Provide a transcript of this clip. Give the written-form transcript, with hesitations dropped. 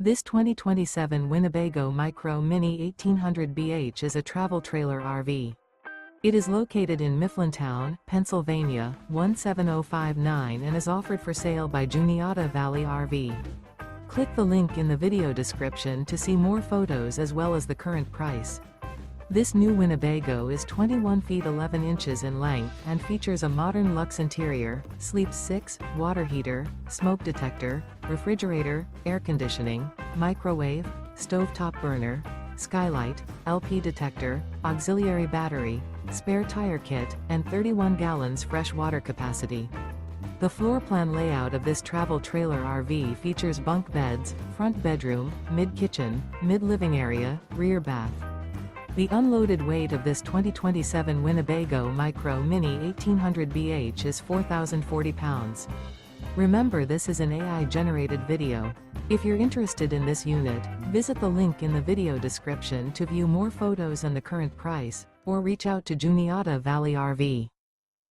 This 2027 Winnebago Micro Mini 1800 BH is a travel trailer RV. It is located in Mifflintown, Pennsylvania, 17059 and is offered for sale by Juniata Valley RV. Click the link in the video description to see more photos as well as the current price. This new Winnebago is 21 feet 11 inches in length and features a modern luxe interior, sleeps 6, water heater, smoke detector, refrigerator, air conditioning, microwave, stovetop burner, skylight, LP detector, auxiliary battery, spare tire kit, and 31 gallons fresh water capacity. The floor plan layout of this travel trailer RV features bunk beds, front bedroom, mid-kitchen, mid-living area, rear bath. The unloaded weight of this 2027 Winnebago Micro Mini 1800 BH is 4,040 pounds. Remember, this is an AI-generated video. If you're interested in this unit, visit the link in the video description to view more photos and the current price, or reach out to Juniata Valley RV.